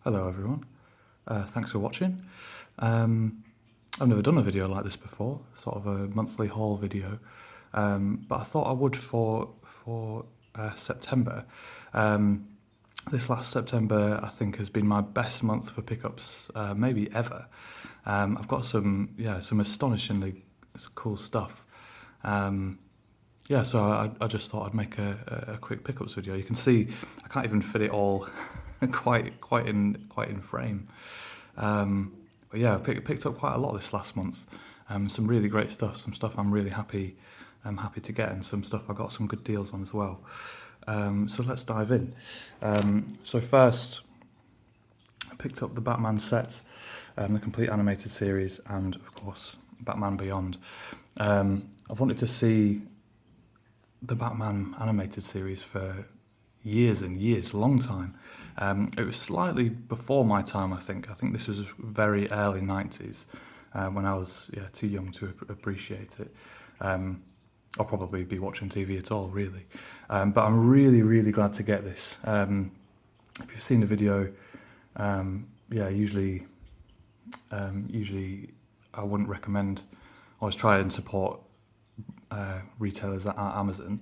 Hello everyone, thanks for watching. I've never done a video like this before, sort of a monthly haul video, but I thought I would for September. This last September I think has been my best month for pickups, maybe ever. I've got some astonishingly cool stuff. So I just thought I'd make a quick pickups video. You can see I can't even fit it all quite in frame. But yeah, I picked up quite a lot this last month. Some really great stuff. Some stuff I'm really happy to get, and some stuff I got some good deals on as well. So let's dive in. So first, I picked up the Batman set, the complete animated series, and of course Batman Beyond. I've wanted to see the Batman animated series for years and years, a long time. It was slightly before my time, I think. I think this was very early 90s, when I was too young to appreciate it. I'll probably be watching TV at all, really. But I'm really glad to get this. If you've seen the video, usually I wouldn't recommend. I always try and support retailers at Amazon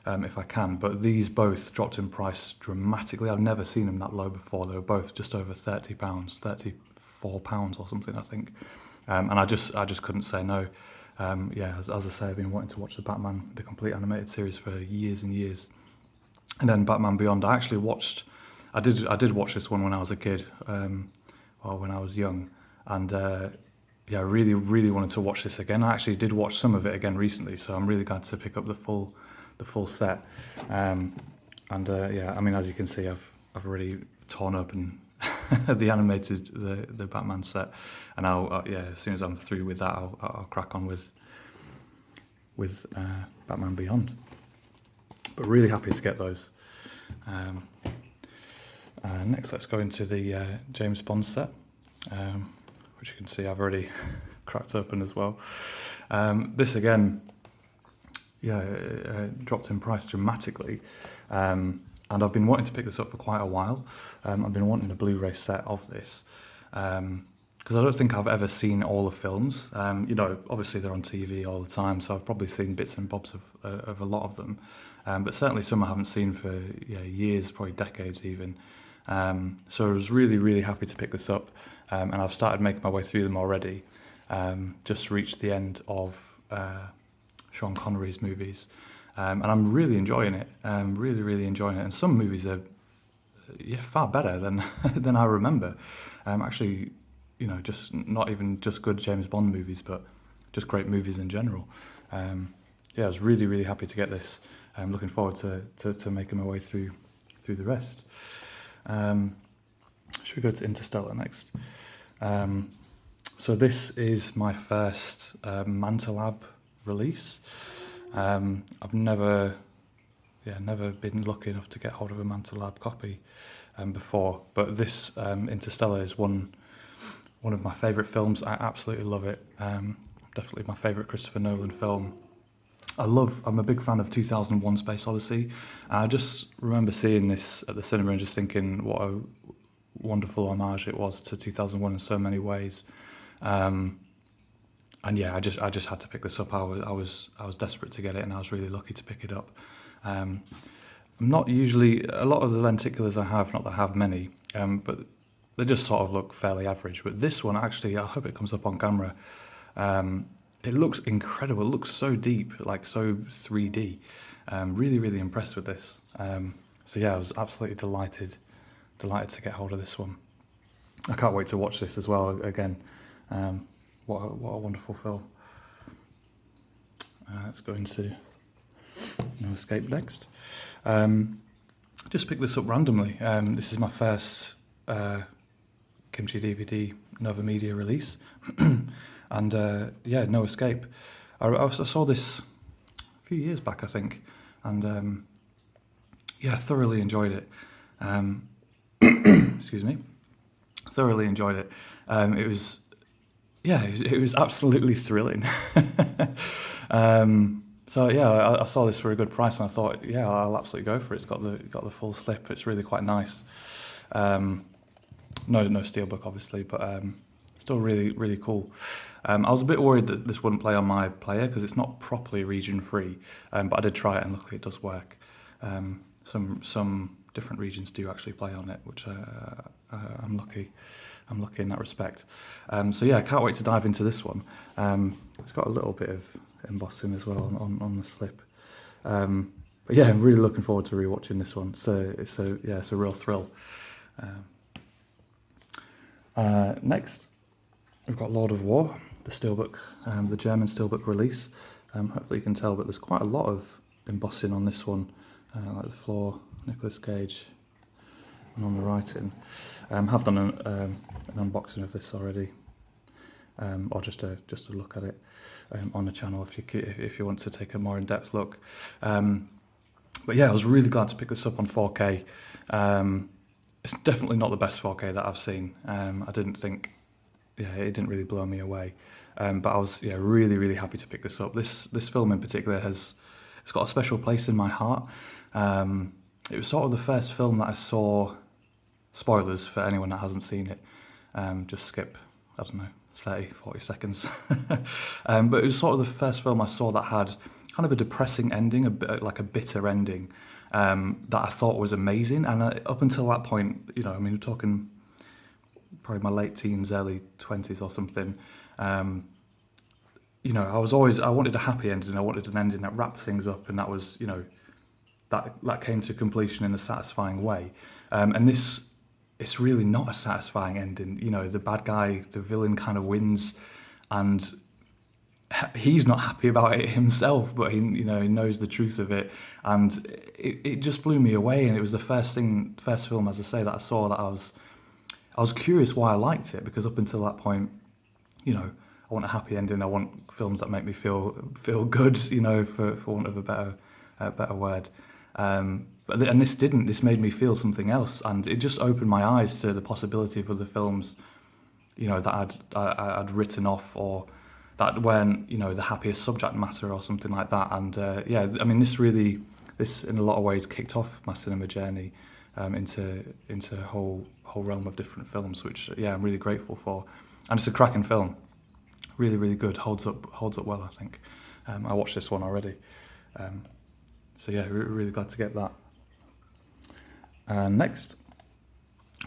if I can, but these both dropped in price dramatically. I've never seen them that low before. They were both just over £30, £34 or something, I think. And I just couldn't say no. As I say, I've been wanting to watch the complete animated series for years and years. And then Batman Beyond, I did watch this one when I was a kid, or when I was young, and I really wanted to watch this again. I actually did watch some of it again recently, so I'm really glad to pick up the full set. I mean, as you can see, I've already torn open the Batman set, and as soon as I'm through with that, I'll crack on with Batman Beyond. But really happy to get those. Next, let's go into the James Bond set, which you can see I've already cracked open as well. This again, dropped in price dramatically, and I've been wanting to pick this up for quite a while. I've been wanting a Blu-ray set of this, because I don't think I've ever seen all the films. Obviously they're on TV all the time, so I've probably seen bits and bobs of a lot of them, but certainly some I haven't seen for years, probably decades even. So I was really happy to pick this up, and I've started making my way through them already. Just reached the end of Sean Connery's movies, and I'm really enjoying it. Really enjoying it. And some movies are far better than than I remember. Actually, just not even just good James Bond movies, but just great movies in general. I was really happy to get this. I'm looking forward to making my way through the rest. Should we go to Interstellar next? So this is my first Mantelab release. I've never been lucky enough to get hold of a Mantelab copy before, but this Interstellar is one of my favourite films. I absolutely love it. Definitely my favourite Christopher Nolan film. I'm a big fan of 2001: Space Odyssey. I just remember seeing this at the cinema and just thinking what a wonderful homage it was to 2001 in so many ways. I just had to pick this up. I was desperate to get it, and I was really lucky to pick it up. I'm not usually, a lot of the lenticulars I have, not that I have many, but they just sort of look fairly average. But this one, actually, I hope it comes up on camera. It looks incredible. It looks so deep, like so 3D. Really impressed with this. I was absolutely delighted to get hold of this one. I can't wait to watch this as well again. What a wonderful film. Let's go into No Escape next. Just picked this up randomly. This is my first Kimchi DVD Nova Media release. And No Escape. I saw this a few years back, I think, and thoroughly enjoyed it. Excuse me. Thoroughly enjoyed it. It was absolutely thrilling. I saw this for a good price, and I thought, I'll absolutely go for it. It's got the full slip. It's really quite nice. No steelbook, obviously, but still really, really cool. I was a bit worried that this wouldn't play on my player because it's not properly region free, but I did try it and luckily it does work. Some different regions do actually play on it, which I'm lucky. I'm lucky in that respect. So yeah, I can't wait to dive into this one. It's got a little bit of embossing as well on the slip. But yeah, I'm really looking forward to rewatching this one. So it's a real thrill. Next, we've got Lord of War, the steelbook, the German steelbook release. Hopefully you can tell, but there's quite a lot of embossing on this one, like the floor, Nicolas Cage, and on the writing. Have done an unboxing of this already, or just a look at it on the channel if you want to take a more in-depth look. But yeah, I was really glad to pick this up on 4K. It's definitely not the best 4K that I've seen. I didn't think, it didn't really blow me away. But I was really, really happy to pick this up. This film in particular it's got a special place in my heart. It was sort of the first film that I saw, spoilers for anyone that hasn't seen it, just skip, 30, 40 seconds. But it was sort of the first film I saw that had kind of a depressing ending, a bit like a bitter ending, that I thought was amazing. And up until that point, we're talking probably my late teens, early 20s or something. I wanted a happy ending. I wanted an ending that wrapped things up, and that was, that came to completion in a satisfying way. And it's really not a satisfying ending. The bad guy, the villain, kind of wins, and he's not happy about it himself, but he knows the truth of it, and it just blew me away. And it was the first film, as I say, that I saw that I was curious why I liked it, because up until that point, I want a happy ending. I want films that make me feel good, for want of a better word. But this didn't. This made me feel something else, and it just opened my eyes to the possibility of other films, that I'd written off, or that weren't, the happiest subject matter or something like that. And this in a lot of ways kicked off my cinema journey into a whole realm of different films, which I'm really grateful for. And it's a cracking film, really, really good. Holds up well, I think. I watched this one already, so really glad to get that. Next,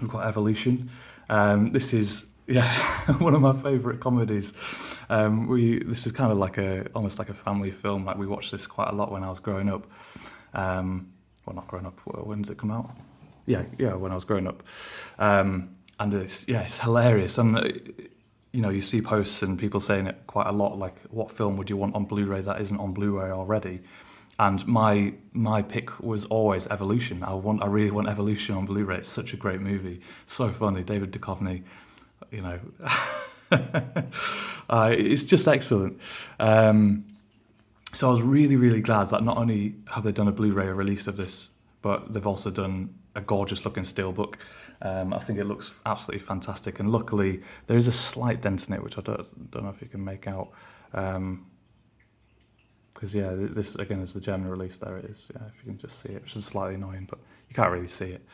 we've got Evolution. This is one of my favourite comedies. This is kind of almost like a family film. Like, we watched this quite a lot when I was growing up. Well, not growing up. When did it come out? When I was growing up. And it's hilarious. And you see posts and people saying it quite a lot. Like, what film would you want on Blu-ray that isn't on Blu-ray already? And my pick was always Evolution. I really want Evolution on Blu-ray. It's such a great movie. So funny. David Duchovny. It's just excellent. So I was really, really glad that not only have they done a Blu-ray release of this, but they've also done a gorgeous looking steelbook. I think it looks absolutely fantastic, and luckily there is a slight dent in it, which I don't know if you can make out. Because this again is the German release. There it is. If you can just see it, which is slightly annoying, but you can't really see it.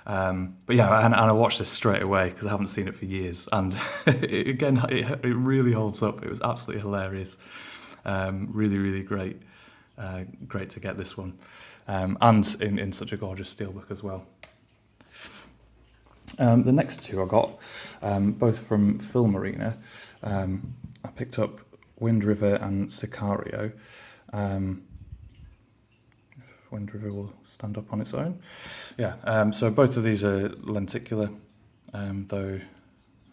But and I watched this straight away because I haven't seen it for years, and it really holds up. It was absolutely hilarious. Really, really great. Great to get this one, and in such a gorgeous steelbook as well. The next two I got, both from Film Arena. I picked up Wind River and Sicario. Wind River will stand up on its own. So both of these are lenticular, though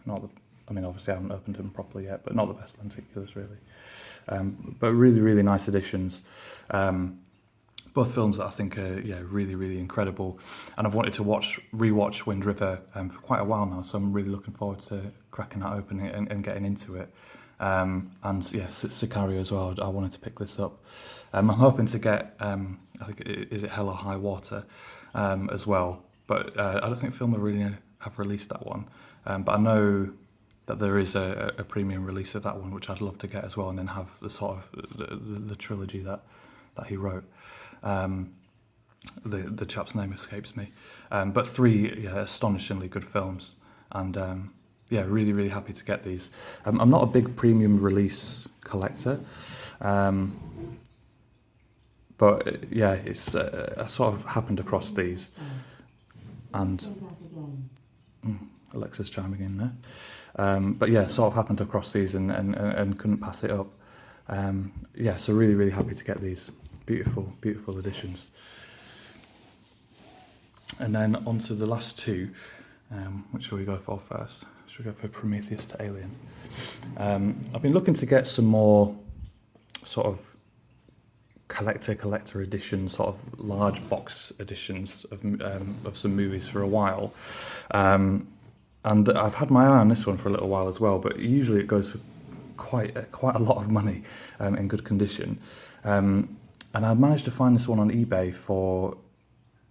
not obviously I haven't opened them properly yet, but not the best lenticulars really. But really, really nice editions. Both films that I think are really, really incredible, and I've wanted to rewatch Wind River for quite a while now, so I'm really looking forward to cracking that open and getting into it. Sicario as well. I wanted to pick this up. I'm hoping to get, I think, is it Hell or High Water as well, but I don't think Film Arena have released that one. But I know that there is a premium release of that one, which I'd love to get as well, and then have the sort of the trilogy that he wrote. The chap's name escapes me. But three astonishingly good films. and yeah, really, really happy to get these. I'm not a big premium release collector, but yeah, it's I sort of happened across these, and Alexa's chiming in there. But yeah, sort of happened across these and couldn't pass it up. Yeah, so really, really happy to get these beautiful, beautiful editions. And then on to the last two. Which shall we go for first? Should we go for Prometheus to Alien? I've been looking to get some more sort of collector edition, sort of large box editions of some movies for a while. And I've had my eye on this one for a little while as well, but usually it goes for quite a lot of money in good condition. And I managed to find this one on eBay for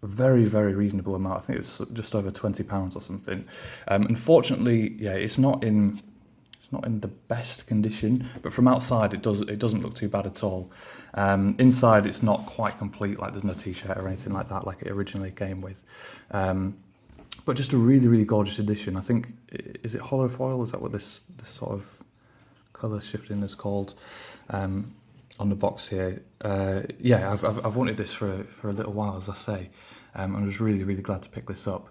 a very, very reasonable amount. I think it was just over £20 or something. Unfortunately, yeah, it's not in the best condition, but from outside it doesn't look too bad at all. Inside it's not quite complete, like there's no t-shirt or anything like that, like it originally came with. But just a really, really gorgeous edition. I think, is it hollow foil? Is that what this sort of colour shifting is called? On the box here. Yeah, I've wanted this for a little while, as I say, and I was really, really glad to pick this up.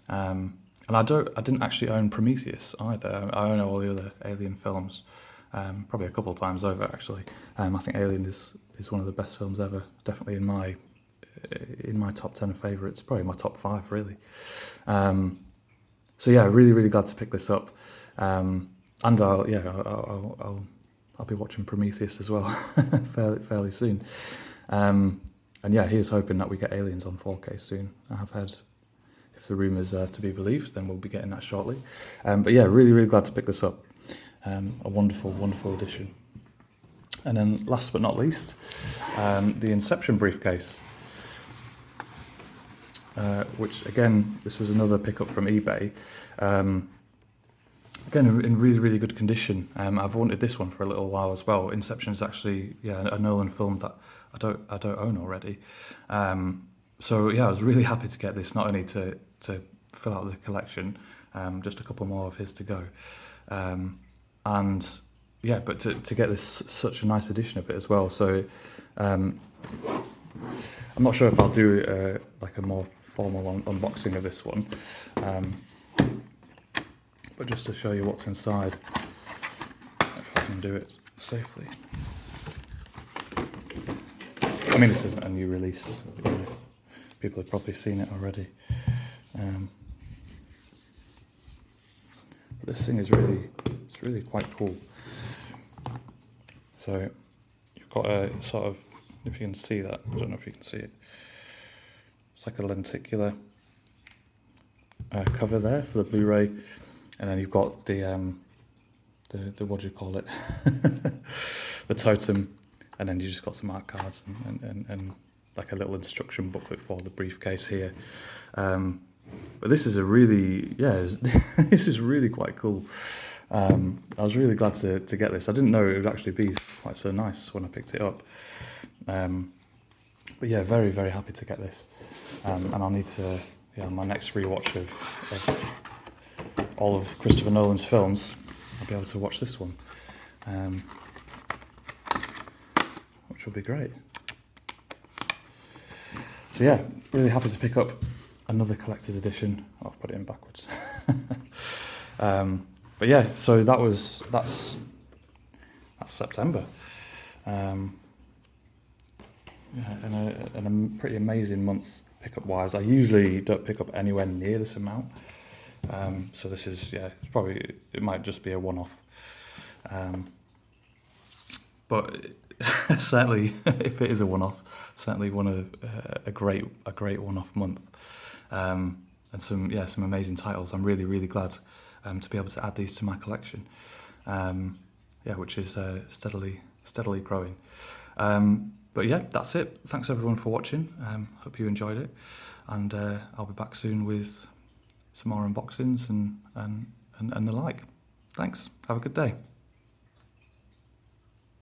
And I didn't actually own Prometheus either. I own all the other Alien films, probably a couple of times over actually. I think Alien is one of the best films ever, definitely in my top 10 of favourites, probably my top 5 really. So yeah, really, really glad to pick this up. And I'll be watching Prometheus as well fairly soon. And yeah, here's hoping that we get Aliens on 4K soon. I have heard, if the rumours are to be believed, then we'll be getting that shortly. But yeah, really, really glad to pick this up. A wonderful, wonderful edition. And then last but not least, the Inception briefcase. Which again, this was another pickup from eBay. Again, in really, really good condition. I've wanted this one for a little while as well. Inception is actually, yeah, a Nolan film that I don't own already. So yeah, I was really happy to get this, not only to fill out the collection, just a couple more of his to go, and yeah, but to get this such a nice edition of it as well. So I'm not sure if I'll do like a more formal unboxing of this one. But just to show you what's inside, if I can do it safely. I mean, this isn't a new release. People have probably seen it already. But this thing is really quite cool. So you've got a sort of, if you can see that, I don't know if you can see it. It's like a lenticular cover there for the Blu-ray. And then you've got the what do you call it? The totem, and then you just got some art cards and like a little instruction booklet for the briefcase here. But this is a really, yeah, this is really quite cool. I was really glad to get this. I didn't know it would actually be quite so nice when I picked it up. But yeah, very, very happy to get this. And I'll need to, yeah, my next rewatch of all of Christopher Nolan's films, I'll be able to watch this one, which will be great. So yeah, really happy to pick up another collector's edition. Oh, I've put it in backwards. But yeah, so that's September. Yeah, and a pretty amazing month pickup wise. I usually don't pick up anywhere near this amount. So this is, yeah, it might just be a one-off. But certainly, if it is a one-off, certainly a great one-off month. And some amazing titles. I'm really, really glad to be able to add these to my collection. Yeah, which is steadily growing. But yeah, that's it. Thanks everyone for watching. Hope you enjoyed it, and I'll be back soon with some more unboxings and the like. Thanks. Have a good day.